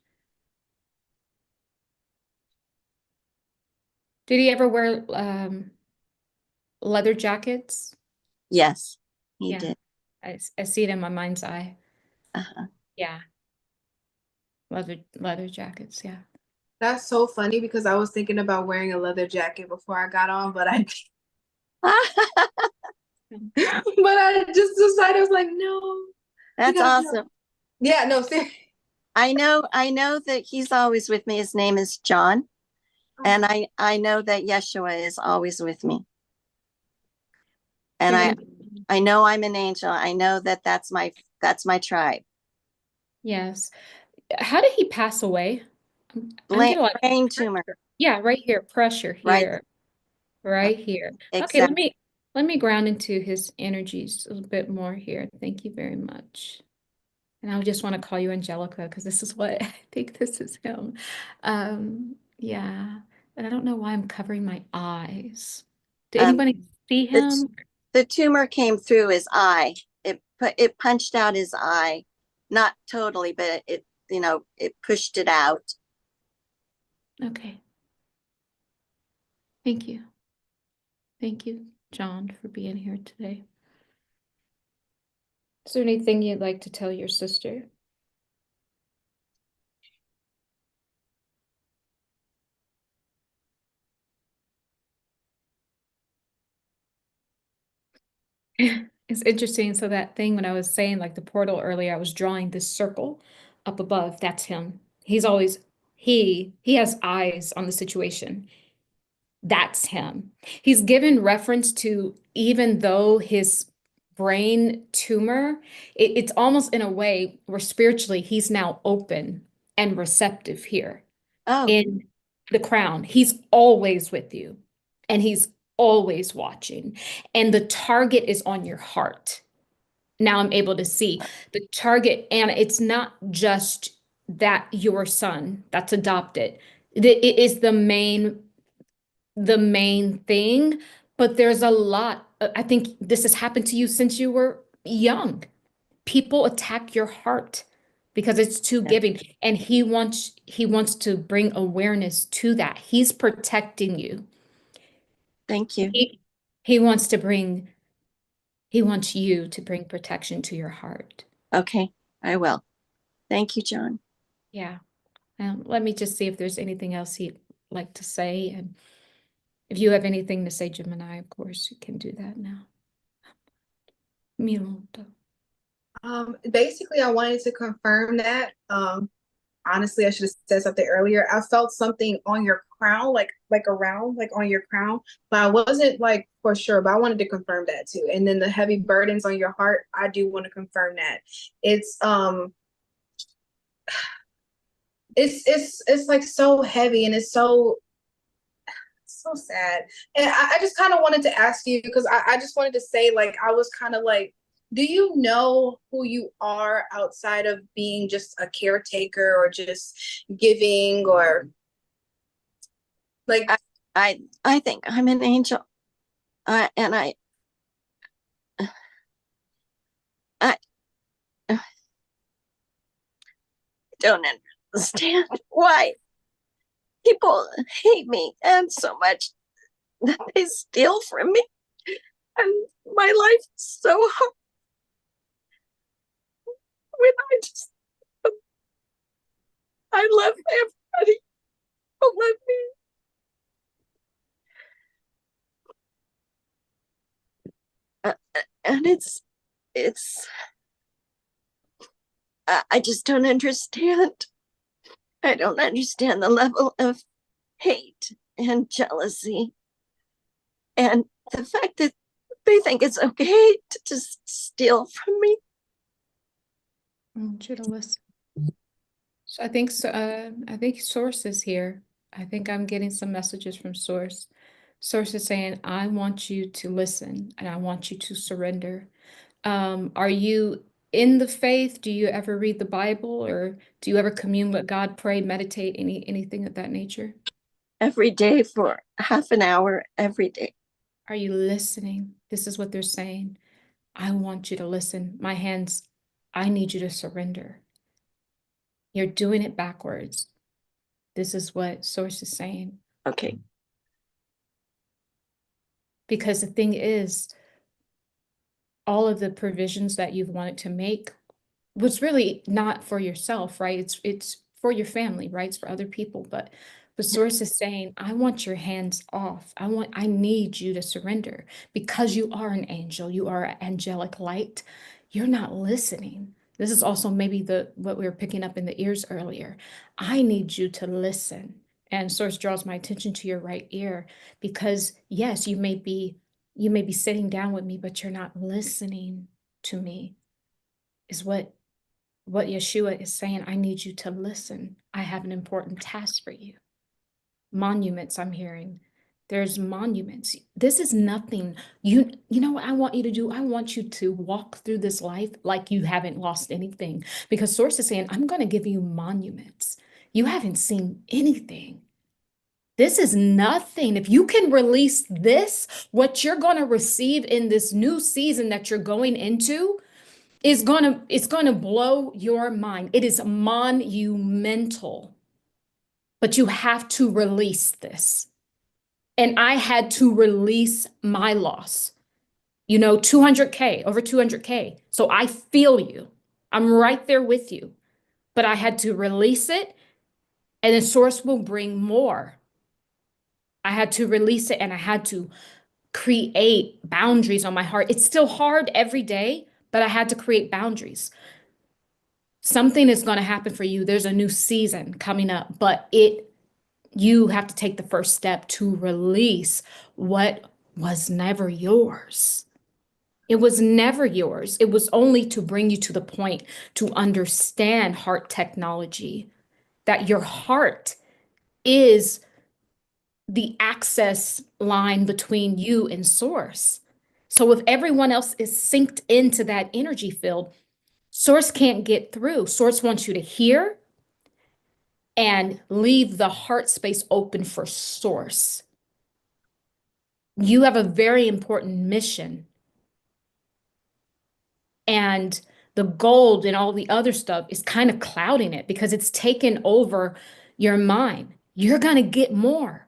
Did he ever wear leather jackets? Yes, he Yeah, did. I see it in my mind's eye. Uh-huh. Yeah. Leather jackets. Yeah. That's so funny because I was thinking about wearing a leather jacket before I got on, but I but I just decided I was like, no, we That's gotta go. awesome. Yeah, no, seriously. I know that he's always with me. His name is John. And I know that Yeshua is always with me. And I know I'm an angel. I know that that's my tribe. Yes. How did he pass away? I'm getting a lot of Brain tumor, pressure. Yeah, right here. Pressure right? here. Right here. Okay, Exactly. let me ground into his energies a little bit more here. Thank you very much. And I just want to call you Angelica because this is what I think this is him. Yeah. And I don't know why I'm covering my eyes. Did Um, anybody see the, him? the tumor came through his eye. It punched out his eye, not totally, but it pushed it out. Okay. Thank you. Thank you, John, for being here today. Is there anything you'd like to tell your sister? It's interesting. So that thing when I was saying like the portal earlier, I was drawing this circle up above. That's him. He's always he has eyes on the situation. That's him. He's given reference to even though his brain tumor, it's almost in a way where spiritually he's now open and receptive here Oh, in the crown. He's always with you and he's always watching. And the target is on your heart. Now I'm able to see the target, and it's not just that your son that's adopted. It is the main thing, but there's a lot. I think this has happened to you since you were young. People attack your heart because it's too yeah. giving, and he wants to bring awareness to that. He's protecting you. Thank you. He wants to bring he wants you to bring protection to your heart. Okay, I will. Thank you, John. Yeah. Let me just see if there's anything else he'd like to say. And if you have anything to say, Gemini, of course, you can do that now. Minuto. Basically, I wanted to confirm that. Honestly, I should have said something earlier. I felt something on your crown, like around, like on your crown, but I wasn't like for sure. But I wanted to confirm that too. And then the heavy burdens on your heart, I do want to confirm that. It's it's like so heavy and it's so sad. And I just kind of wanted to ask you because I just wanted to say, like, I was kind of like, do you know who you are outside of being just a caretaker or just giving or like I think I'm an angel. And I don't understand why people hate me and so much that they steal from me. And my life is so hard when I love everybody who love me. And it's I just don't understand. I don't understand the level of hate and jealousy and the fact that they think it's okay to just steal from me. I want you to listen. So I think so. I think Source is here. I think I'm getting some messages from Source. Source is saying, "I want you to listen, and I want you to surrender." Are you in the faith? Do you ever read the Bible, or do you ever commune with God, pray, meditate, anything of that nature? Every day for half an hour every day. Are you listening? This is what they're saying. I want you to listen. My hands, I need you to surrender. You're doing it backwards. This is what Source is saying. Okay. Because the thing is, all of the provisions that you've wanted to make was really not for yourself, right? It's for your family, right? It's for other people. But the source is saying, I want your hands off. I need you to surrender because you are an angel, you are an angelic light. You're not listening. This is also maybe the what we were picking up in the ears earlier. I need you to listen. And source draws my attention to your right ear because yes, you may be sitting down with me, but you're not listening to me, is what Yeshua is saying. I need you to listen. I have an important task for you. Monuments, I'm hearing. There's monuments. This is nothing. You know what I want you to do? I want you to walk through this life like you haven't lost anything. Because Source is saying, I'm going to give you monuments. You haven't seen anything. This is nothing. If you can release this, what you're going to receive in this new season that you're going into it's gonna blow your mind. It is monumental, but you have to release this. And I had to release my loss. 200K, over 200K. So I feel you. I'm right there with you. But I had to release it, and the source will bring more. I had to release it, and I had to create boundaries on my heart. It's still hard every day, but I had to create boundaries. Something is going to happen for you. There's a new season coming up, but you have to take the first step to release what was never yours. It was never yours. It was only to bring you to the point to understand heart technology, that your heart is the access line between you and source. So if everyone else is synced into that energy field, source can't get through. Source wants you to hear and leave the heart space open for source. You have a very important mission. And the gold and all the other stuff is kind of clouding it because it's taken over your mind. You're going to get more.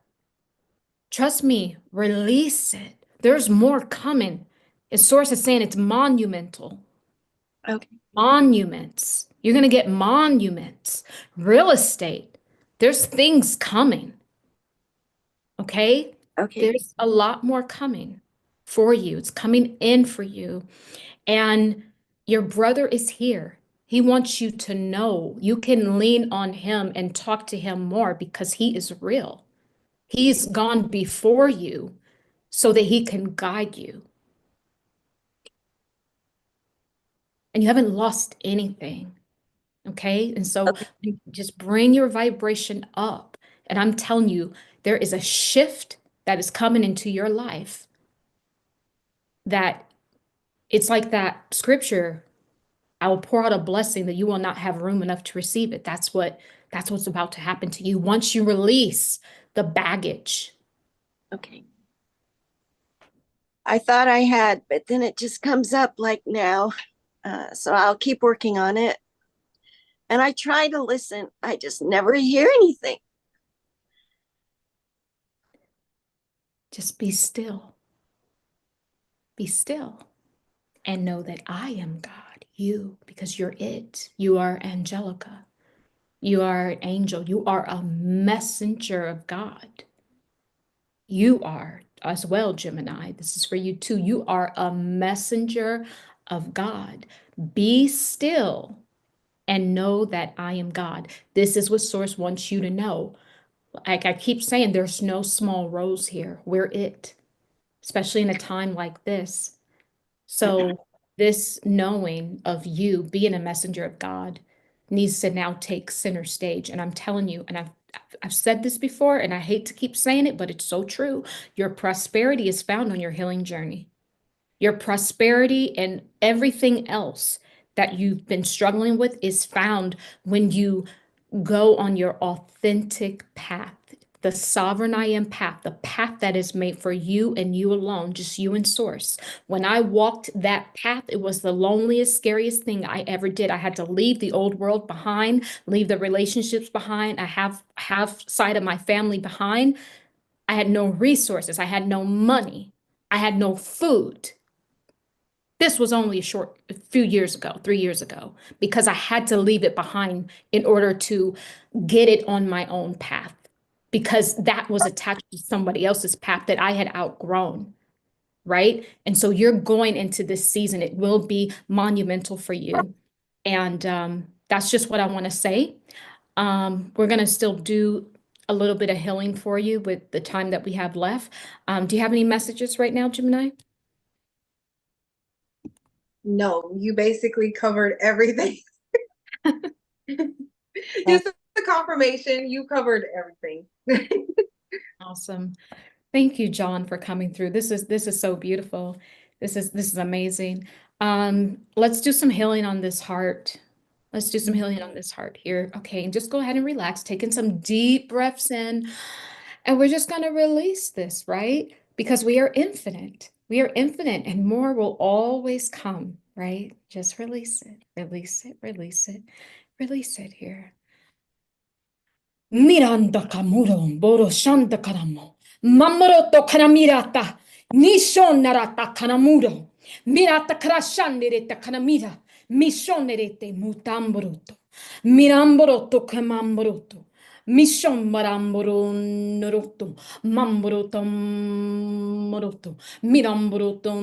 Trust me, release it. There's more coming. And source is saying it's monumental. Okay. Monuments. You're going to get monuments. Real estate. There's things coming. Okay? Okay. There's a lot more coming for you. It's coming in for you. And your brother is here. He wants you to know you can lean on him and talk to him more because he is real. He's gone before you so that he can guide you. And you haven't lost anything. Okay? And so Okay. just bring your vibration up. And I'm telling you, there is a shift that is coming into your life that it's like that scripture, I will pour out a blessing that you will not have room enough to receive it. That's what's about to happen to you once you release the baggage. Okay. I thought I had, but then it just comes up like now. So I'll keep working on it. And I try to listen. I just never hear anything. Just be still. Be still and know that I am God, you, because you're it. You are Angelica. You are an angel. You are a messenger of God. You are as well, Gemini. This is for you too. You are a messenger of God. Be still and know that I am God. This is what Source wants you to know. Like I keep saying, there's no small rose here. We're it, especially in a time like this. So this knowing of you being a messenger of God needs to now take center stage. And I'm telling you, and I've said this before, and I hate to keep saying it, but it's so true. Your prosperity is found on your healing journey. Your prosperity and everything else that you've been struggling with is found when you go on your authentic path, the sovereign I am path, the path that is made for you and you alone, just you and Source. When I walked that path, it was the loneliest, scariest thing I ever did. I had to leave the old world behind, leave the relationships behind. I have half side of my family behind. I had no resources. I had no money. I had no food. This was only a few years ago, 3 years ago, because I had to leave it behind in order to get it on my own path, because that was attached to somebody else's path that I had outgrown, right? And so you're going into this season, it will be monumental for you. And that's just what I want to say. We're going to still do a little bit of healing for you with the time that we have left. Do you have any messages right now, Gemini? No, you basically covered everything. Just the confirmation, you covered everything. Awesome. Thank you, John, for coming through. This is so beautiful. This is amazing. Let's do some healing on this heart. Let's do some healing on this heart here. Okay, and just go ahead and relax, taking some deep breaths in. And we're just going to release this, right? Because we are infinite. We are infinite, and more will always come, right? Just release it, release it, release it, release it here. Miranda kamuro, boro shanda karamo. Mamoto kanamirata. Nishonarata kanamuro. Mirata krashandereta kanamira. Mishonerete mutamboroto. Miramboroto kamamboroto. Mishon maramboro noroto. Mamboroto moroto. Miramboroto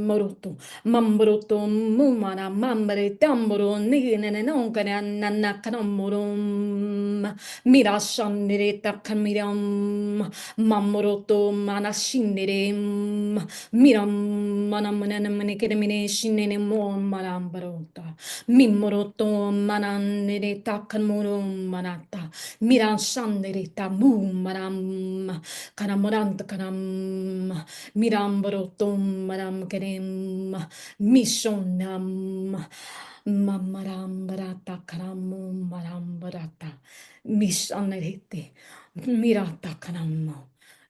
moroto. Mamboroto mumara mambare tamboro nene nonkane anana kanamorom. Mirashanere takamiram. Mamoroto manashinere. Miram manamanamane kedemine shinene mo marambarota. Mimoroto mananere takamoro manata. Mirashanere tamu maram. Kanamoranta kanam. Miramboroto maram kerem. Mishonam. Mamarambarata karamu marambarata. Mishanerete. Mirata karamu.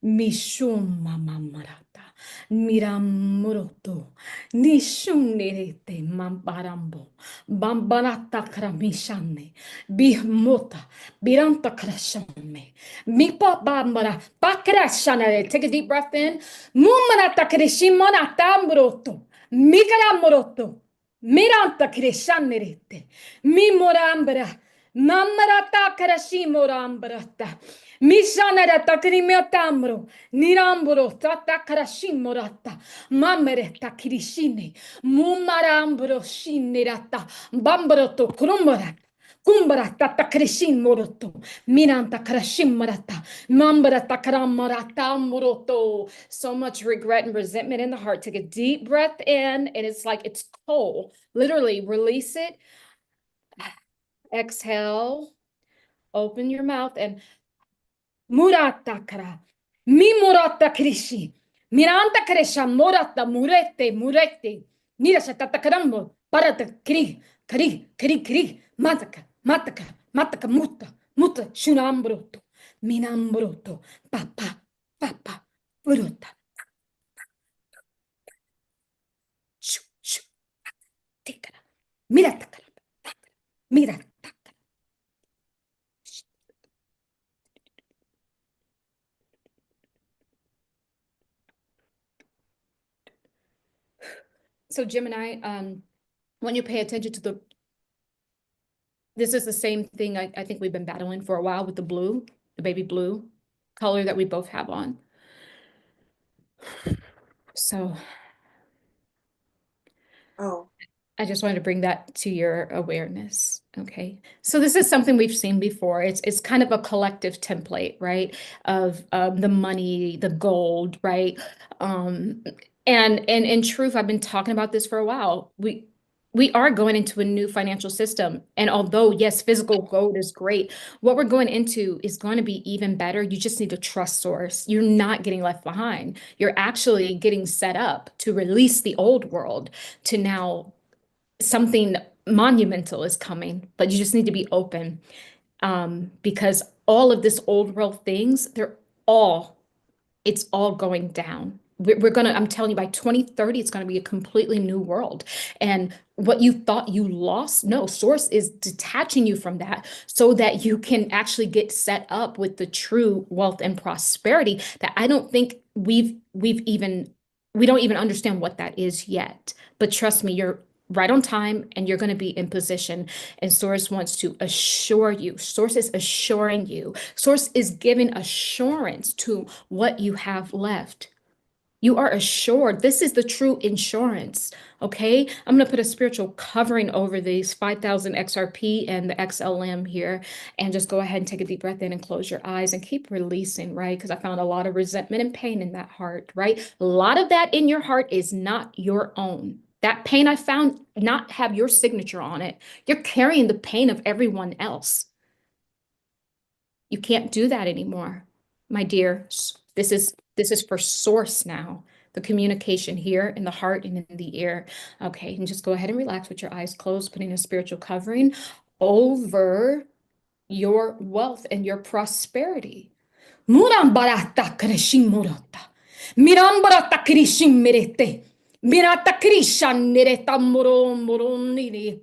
Mishuma mamarata. Miramoroto. Nishunerete mambarambo. Bambarata karamishane. Bihmota. Biranta karashame. Mipa bambara. Bakrashanare. Take a deep breath in. Mumarata karishimonata moroto. Mikaramoroto. Miranta crescianerete, mimorambra, namarata carashimorambrata, mishanerata crimiotambro, nirambro, tata carashimorata, mamereta crishine, mumarambro shinerata, bambroto crumorata. Kumbarata takrishin moroto, miranta karashim marata, mambarata karamarata moroto. So much regret and resentment in the heart. Take a deep breath in, and it's like it's coal. Literally, release it. Exhale. Open your mouth and murata kara. Mi murata krishi. Miranta kresha morata murete murete. Nirasatata karambo. Parata kri. Kri. Kri. Kri. Mataka. Mataka. Mataka muta. Muta shunambroto. Minambroto. Papa. Papa. Bruta. Shu. Shu. Tikara. Mirata kara. Mirata. So Gemini, when you pay attention to this is the same thing I think we've been battling for a while with the blue, the baby blue color that we both have on. So I just wanted to bring that to your awareness. Okay. So this is something we've seen before. It's kind of a collective template, right? Of the money, the gold, right? And in truth, I've been talking about this for a while. We are going into a new financial system. And although, yes, physical gold is great, what we're going into is going to be even better. You just need a trust source. You're not getting left behind. You're actually getting set up to release the old world to now something monumental is coming, but you just need to be open, because all of this old world things, it's all going down. We're gonna, I'm telling you, by 2030, it's gonna be a completely new world. And what you thought you lost, no, Source is detaching you from that so that you can actually get set up with the true wealth and prosperity that I don't think we've even we don't even understand what that is yet. But trust me, you're right on time and you're going to be in position. And Source wants to assure you. Source is assuring you. Source is giving assurance to what you have left. You are assured. This is the true insurance. Okay. I'm going to put a spiritual covering over these 5,000 XRP and the XLM here. And just go ahead and take a deep breath in and close your eyes and keep releasing, right? Because I found a lot of resentment and pain in that heart, right? A lot of that in your heart is not your own. That pain I found not have your signature on it. You're carrying the pain of everyone else. You can't do that anymore, my dear. This is for Source now. The communication here in the heart and in the ear. Okay, and just go ahead and relax with your eyes closed, putting a spiritual covering over your wealth and your prosperity. Murambarata kreshimurata. Mirambarata krishimirete. Mirata krishanireta moroniri.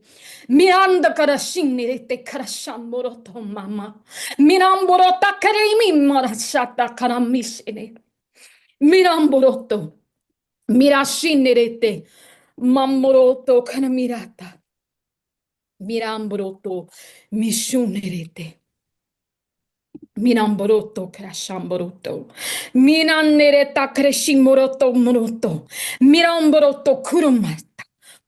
Miranda karashinirete karashamoroto mama. Miramborota karimi marashata karamishine. Miramboroto. Mirashinirete. Mamoroto kanamirata. Miramboroto. Mishunirete. Minamboroto crashamboroto. Minanereta creshimoroto moroto. Miramboroto kurumata.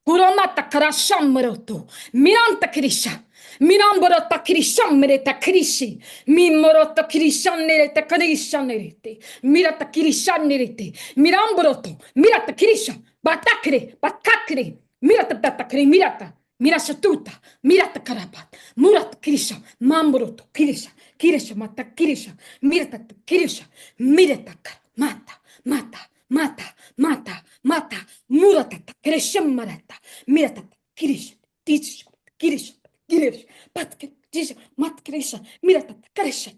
Kurumata crashamoroto. Miranta krisha. Minamborota krishamereta krishi. Mimorota krishanereta krishanerete. Mirata krishanerete. Miramboroto. Mirata krisha. Batakre. Batakre. Mirata batakre. Mirata. Mirashatuta. Mirata karapat. Murat krisha. Mamboroto krisha. Kirisha mata kirisha, mirata kirisha, mirata mata, mata, mata, mata, mata, murata kirisha marata, mirata kirisha, kirisha, kirisha, kirisha, pat kirisha, mat kirisha, mirata kirisha,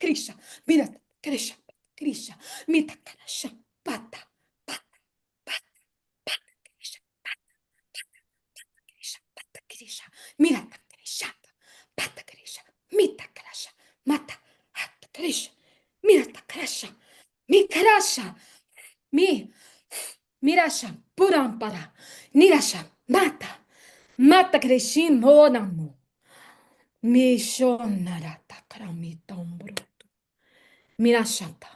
kirisha, mirata kirisha, kirisha, mita kirisha, pata, pata, pata, pata kirisha, pata, pata kirisha, pata kirisha, mirata kirisha, pata kirisha, mita kirisha. Mata, hatta karisha, mirata karasha, mi karasha, mirasha, purampara, nirasha, mata karishim honamo, mi shonarata karamitombroto, mirashata.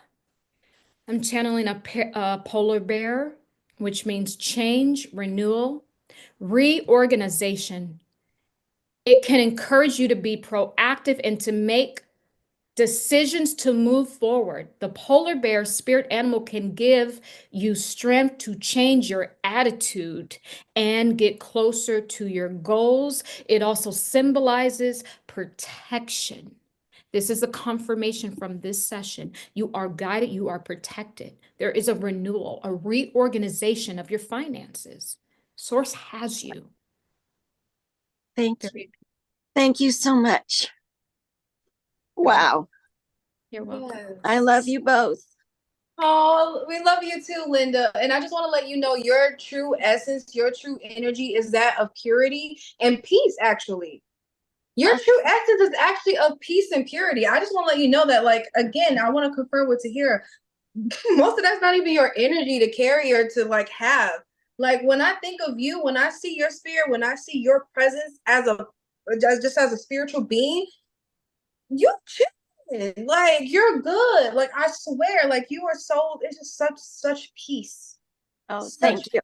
I'm channeling a polar bear, which means change, renewal, reorganization. It can encourage you to be proactive and to make decisions to move forward. The polar bear spirit animal can give you strength to change your attitude and get closer to your goals. It also symbolizes protection. This is a confirmation from this session. You are guided, you are protected. There is a renewal, a reorganization of your finances. Source has you. Thank you. Thank you so much. Wow. You're welcome. Yes. I love you both. Oh, we love you too, Linda. And I just want to let you know your true essence, your true energy is that of purity and peace, actually. Your true essence is actually of peace and purity. I just want to let you know that, like, again, I want to confirm with Tahira. Most of that's not even your energy to carry or to, like, have. Like, when I think of you, when I see your spirit, when I see your presence as a spiritual being, you chilling. Like, you're good. Like, I swear, like, you are so, it's just such peace. Oh, thank you.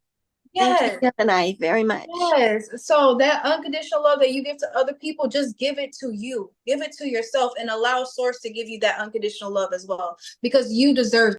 Yes. Thank you, Gemini, very much. Yes. So that unconditional love that you give to other people, just give it to you. Give it to yourself and allow Source to give you that unconditional love as well, because you deserve